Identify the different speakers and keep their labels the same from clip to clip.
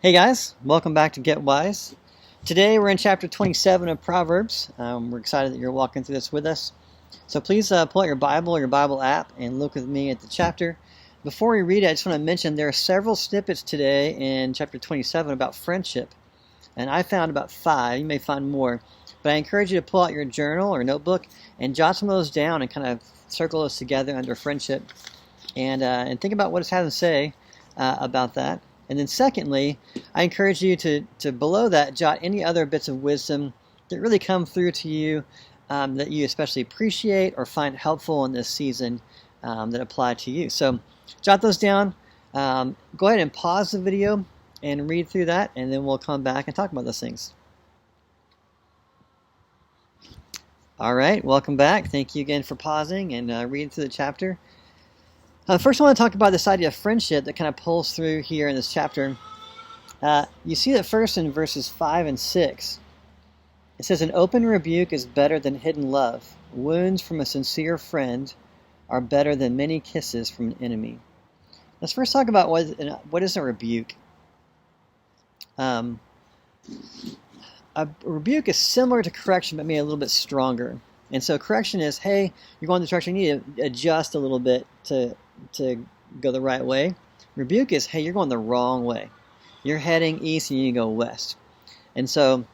Speaker 1: Hey guys, welcome back to Get Wise. Today we're in chapter 27 of Proverbs. We're excited that you're walking through this with us. So please pull out your Bible or your Bible app and look with me at the chapter. Before we read it, I just want to mention there are several snippets today in chapter 27 about friendship. And I found about 5. You may find more. But I encourage you to pull out your journal or notebook and jot some of those down and kind of circle those together under friendship. And think about what it's having to say about that. And then secondly, I encourage you to below that jot any other bits of wisdom that really come through to you that you especially appreciate or find helpful in this season that apply to you. So jot those down. Go ahead and pause the video and read through that, and then we'll come back and talk about those things. All right, welcome back. Thank you again for pausing and reading through the chapter. First, I want to talk about this idea of friendship that kind of pulls through here in this chapter. You see that first in verses 5 and 6. It says, "An open rebuke is better than hidden love. Wounds from a sincere friend are better than many kisses from an enemy." Let's first talk about what is a rebuke. A rebuke is similar to correction, but maybe a little bit stronger. And so correction is, hey, you're going this direction, you need to adjust a little bit to go the right way. Rebuke is, hey, you're going the wrong way. You're heading east and you need to go west. And so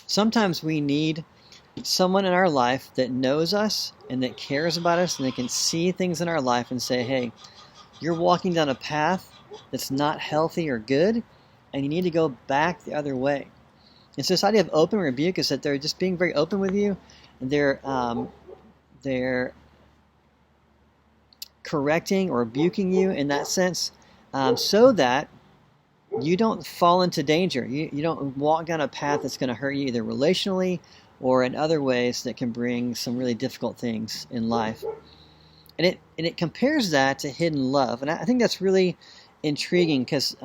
Speaker 1: sometimes we need someone in our life that knows us and that cares about us and that can see things in our life and say, hey, you're walking down a path that's not healthy or good, and you need to go back the other way. And so this idea of open rebuke is that they're just being very open with you. They're correcting or rebuking you in that sense, so that you don't fall into danger. You don't walk down a path that's going to hurt you either relationally or in other ways that can bring some really difficult things in life. And it compares that to hidden love. And I think that's really intriguing because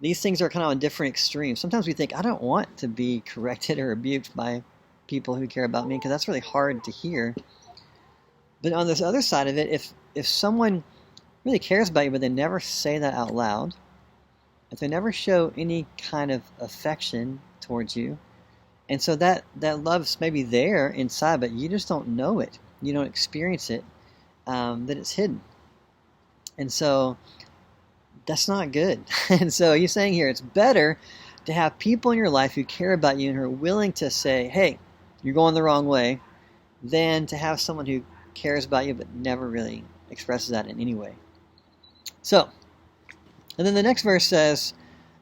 Speaker 1: these things are kind of on different extremes. Sometimes we think, I don't want to be corrected or rebuked by people who care about me because that's really hard to hear. But on this other side of it, if someone really cares about you but they never say that out loud, if they never show any kind of affection towards you, and so that love's maybe there inside but you just don't know it, you don't experience it, that it's hidden. And so that's not good. And so he's saying here it's better to have people in your life who care about you and who are willing to say, hey, you're going the wrong way, than to have someone who cares about you but never really expresses that in any way. So, and then the next verse says,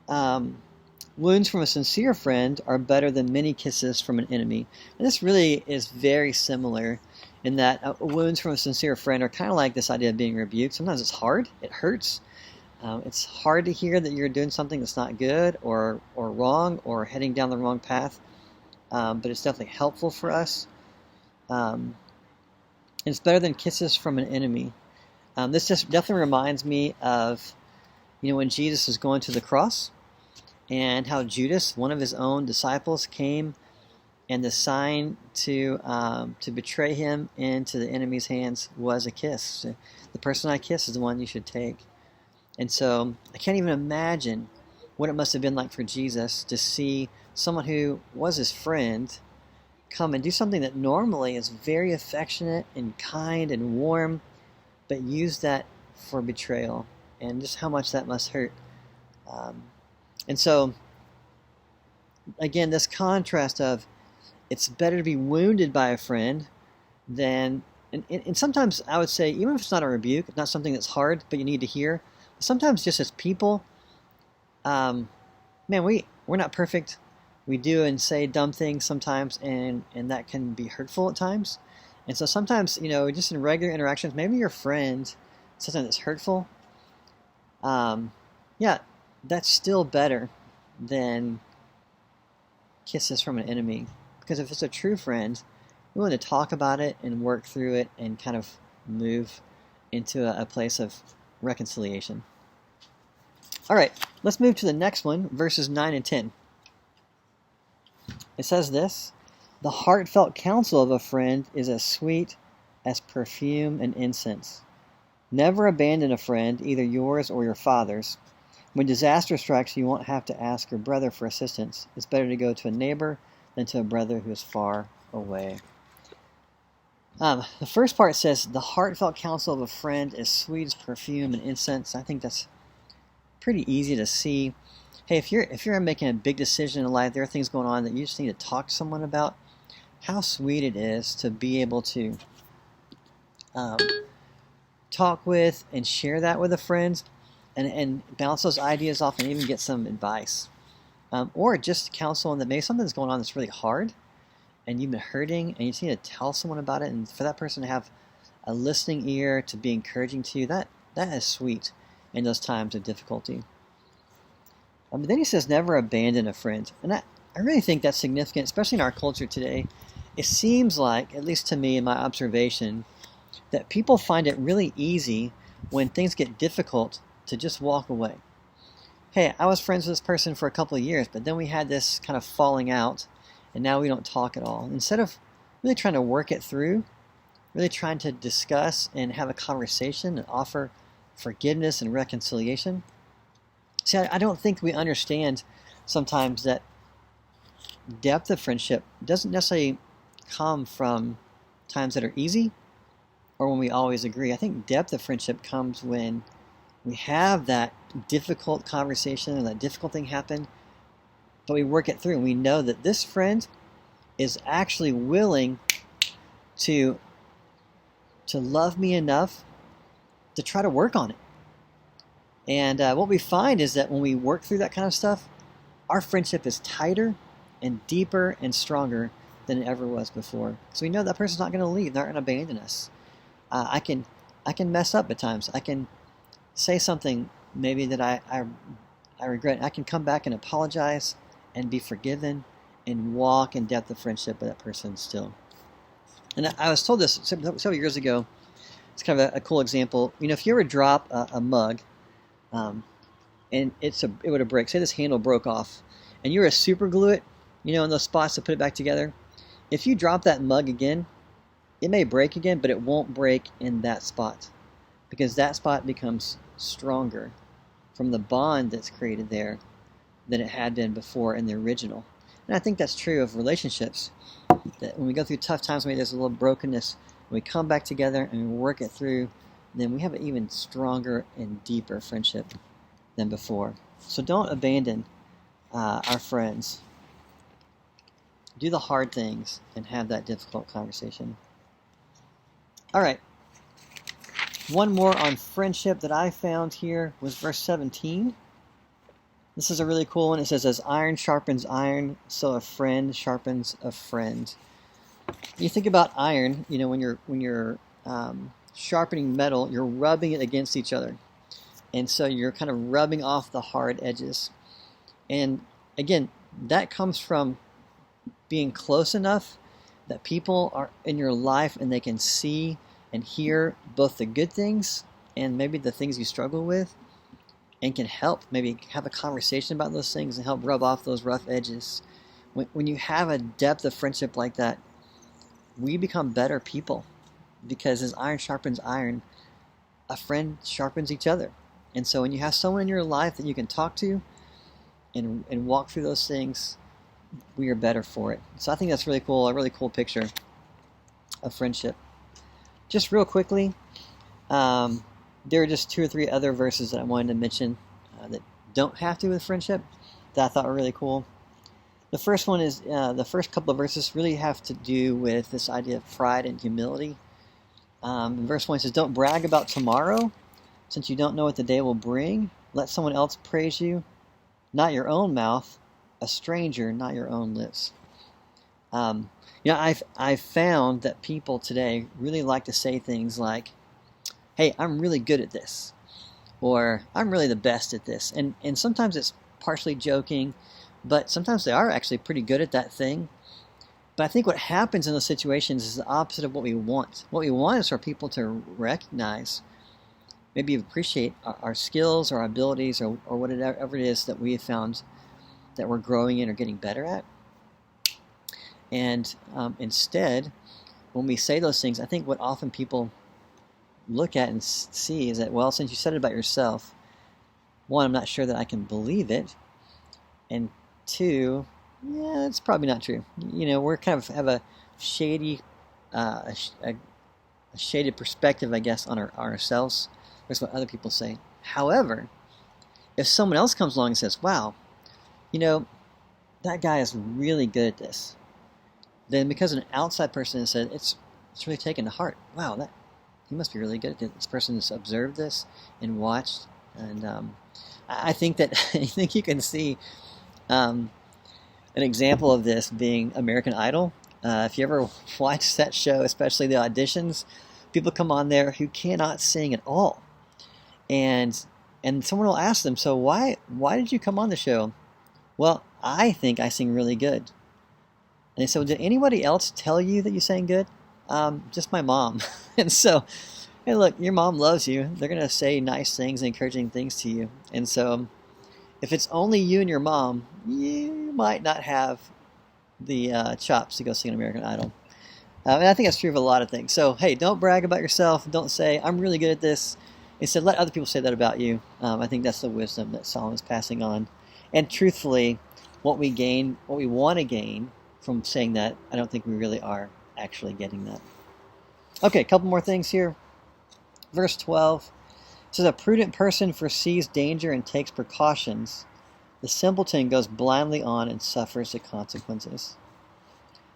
Speaker 1: wounds from a sincere friend are better than many kisses from an enemy. And this really is very similar in that wounds from a sincere friend are kind of like this idea of being rebuked. Sometimes it's hard, it hurts. It's hard to hear that you're doing something that's not good or wrong or heading down the wrong path, but it's definitely helpful for us. It's better than kisses from an enemy. This just definitely reminds me of, when Jesus was going to the cross and how Judas, one of his own disciples, came and the sign to betray him into the enemy's hands was a kiss. The person I kiss is the one you should take. And so I can't even imagine what it must have been like for Jesus to see someone who was his friend come and do something that normally is very affectionate and kind and warm, but use that for betrayal, and just how much that must hurt. And so, again, this contrast of it's better to be wounded by a friend than, and sometimes I would say, even if it's not a rebuke, it's not something that's hard, but you need to hear, sometimes just as people, we're not perfect. We do and say dumb things sometimes, and that can be hurtful at times. And so sometimes, just in regular interactions, maybe your friend says something that's hurtful. That's still better than kisses from an enemy. Because if it's a true friend, we want to talk about it and work through it and kind of move into a place of reconciliation. All right, let's move to the next one, verses 9 and 10. It says this: "The heartfelt counsel of a friend is as sweet as perfume and incense. Never abandon a friend, either yours or your father's. When disaster strikes, you won't have to ask your brother for assistance. It's better to go to a neighbor than to a brother who is far away. The first part says, the heartfelt counsel of a friend is sweet as perfume and incense. I think that's pretty easy to see. Hey, if you're making a big decision in life, there are things going on that you just need to talk to someone about, how sweet it is to be able to talk with and share that with a friend and bounce those ideas off and even get some advice. Or just counsel that maybe something's going on that's really hard and you've been hurting and you just need to tell someone about it, and for that person to have a listening ear to be encouraging to you, that is sweet in those times of difficulty. But then he says never abandon a friend. And I really think that's significant, especially in our culture today. It seems like, at least to me in my observation, that people find it really easy when things get difficult to just walk away. Hey, I was friends with this person for a couple of years, but then we had this kind of falling out, and now we don't talk at all. Instead of really trying to work it through, really trying to discuss and have a conversation and offer forgiveness and reconciliation. See, I don't think we understand sometimes that depth of friendship doesn't necessarily come from times that are easy or when we always agree. I think depth of friendship comes when we have that difficult conversation and that difficult thing happen, but we work it through and we know that this friend is actually willing to love me enough to try to work on it. And what we find is that when we work through that kind of stuff, our friendship is tighter and deeper and stronger than it ever was before. So we know that person's not going to leave, they're not going to abandon us. I can mess up at times. I can say something maybe that I regret. I can come back and apologize and be forgiven and walk in depth of friendship with that person still. And I was told this several years ago. It's kind of a cool example. You know, if you ever drop a mug and it would have break. Say this handle broke off, and you were to super glue it, you know, in those spots to put it back together. If you drop that mug again, it may break again, but it won't break in that spot because that spot becomes stronger from the bond that's created there than it had been before in the original. And I think that's true of relationships. That when we go through tough times, maybe there's a little brokenness, when we come back together and we work it through, then we have an even stronger and deeper friendship than before. So don't abandon our friends. Do the hard things and have that difficult conversation. All right. One more on friendship that I found here was verse 17. This is a really cool one. It says, as iron sharpens iron, so a friend sharpens a friend. You think about iron, you know, when you're sharpening metal, you're rubbing it against each other. And so you're kind of rubbing off the hard edges. And again, that comes from being close enough that people are in your life and they can see and hear both the good things and maybe the things you struggle with, and can help maybe have a conversation about those things and help rub off those rough edges. When you have a depth of friendship like that, we become better people, because as iron sharpens iron, a friend sharpens each other. And so when you have someone in your life that you can talk to and walk through those things, we are better for it. So I think that's really cool, a really cool picture of friendship. Just real quickly, there are just 2 or 3 other verses that I wanted to mention that don't have to do with friendship that I thought were really cool. The first one is, the first couple of verses really have to do with this idea of pride and humility. In verse 1 it says, don't brag about tomorrow, since you don't know what the day will bring. Let someone else praise you, not your own mouth, a stranger, not your own lips. I've found that people today really like to say things like, hey, I'm really good at this, or I'm really the best at this. And sometimes it's partially joking, but sometimes they are actually pretty good at that thing. But I think what happens in those situations is the opposite of what we want. What we want is for people to recognize, maybe appreciate our skills or our abilities or whatever it is that we have found that we're growing in or getting better at. And instead, when we say those things, I think what often people look at and see is that, well, since you said it about yourself, one, I'm not sure that I can believe it, and two, yeah, it's probably not true. We're kind of have a shady, a, a shaded perspective, I guess, on ourselves versus what other people say. However, if someone else comes along and says, "Wow, you know, that guy is really good at this," then because an outside person has said it's really taken to heart. Wow, that he must be really good at this. This person has observed this and watched, and I think that I think you can see an example of this being American Idol. If you ever watch that show, especially the auditions, people come on there who cannot sing at all, and someone will ask them, "So why did you come on the show?" "Well, I think I sing really good." And so, did anybody else tell you that you sang good? Just my mom. And so, hey, look, your mom loves you. They're going to say nice things and encouraging things to you. And so, if it's only you and your mom, you might not have the chops to go sing an American Idol. And I think that's true of a lot of things. So, hey, don't brag about yourself. Don't say, "I'm really good at this." Instead, let other people say that about you. I think that's the wisdom that Solomon's passing on. And truthfully, what we want to gain from saying that, I don't think we really are actually getting that. Okay, a couple more things here. Verse 12 says, "A prudent person foresees danger and takes precautions. The simpleton goes blindly on and suffers the consequences."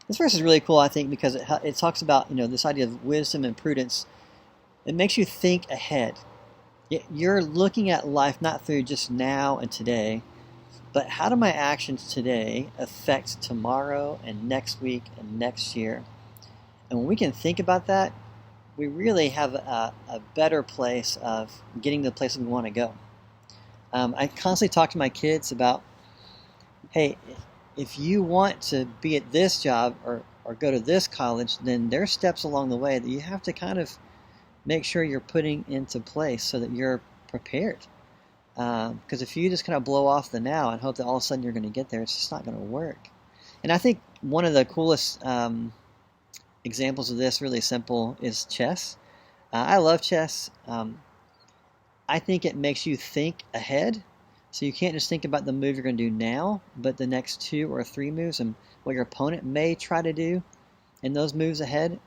Speaker 1: This verse is really cool, I think, because it talks about this idea of wisdom and prudence. It makes you think ahead. You're looking at life not through just now and today, but how do my actions today affect tomorrow and next week and next year? And when we can think about that, we really have a better place of getting to the place we want to go. I constantly talk to my kids about, hey, if you want to be at this job or go to this college, then there's steps along the way that you have to kind of make sure you're putting into place so that you're prepared. Because if you just kind of blow off the now and hope that all of a sudden you're going to get there, it's just not going to work. And I think one of the coolest examples of this, really simple, is chess. I love chess. I think it makes you think ahead. So you can't just think about the move you're going to do now, but the next 2 or 3 moves and what your opponent may try to do in those moves ahead.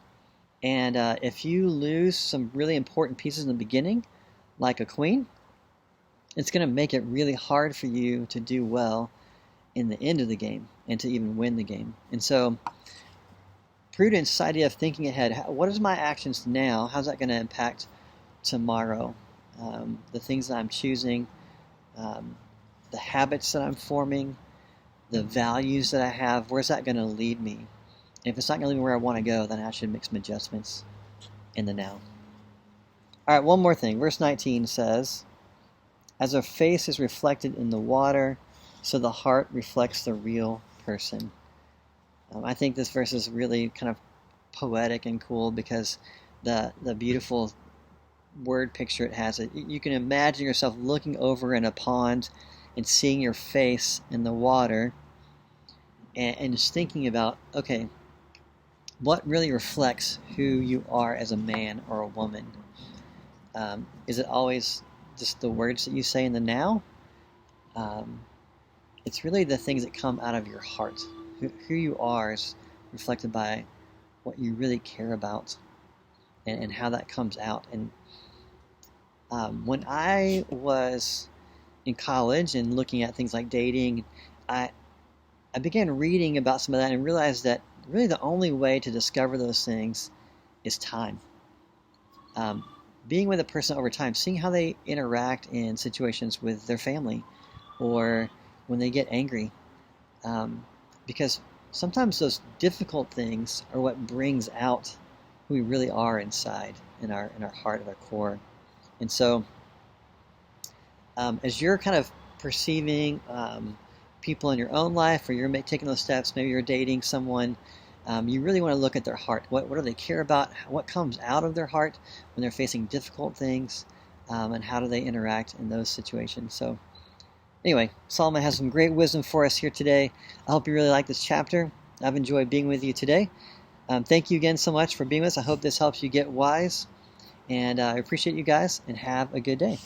Speaker 1: And if you lose some really important pieces in the beginning, like a queen, it's going to make it really hard for you to do well in the end of the game and to even win the game. And so prudence, this idea of thinking ahead, what is my actions now? How's that going to impact tomorrow? The things that I'm choosing, the habits that I'm forming, the values that I have, where's that going to lead me? And if it's not going to lead me where I want to go, then I should make some adjustments in the now. All right, one more thing. Verse 19 says, "As a face is reflected in the water, so the heart reflects the real person." I think this verse is really kind of poetic and cool because the beautiful word picture it has. You can imagine yourself looking over in a pond and seeing your face in the water and just thinking about, okay, what really reflects who you are as a man or a woman? Is it always just the words that you say in the now? It's really the things that come out of your heart. Who you are is reflected by what you really care about and how that comes out. And when I was in college and looking at things like dating, I began reading about some of that and realized that really the only way to discover those things is time. Being with a person over time, seeing how they interact in situations with their family or when they get angry. Because sometimes those difficult things are what brings out who we really are inside, in our heart, at our core. And so as you're kind of perceiving people in your own life, or you're taking those steps, maybe you're dating someone, you really want to look at their heart. What do they care about? What comes out of their heart when they're facing difficult things? And how do they interact in those situations? So anyway, Solomon has some great wisdom for us here today. I hope you really like this chapter. I've enjoyed being with you today. Thank you again so much for being with us. I hope this helps you get wise. And I appreciate you guys, and have a good day.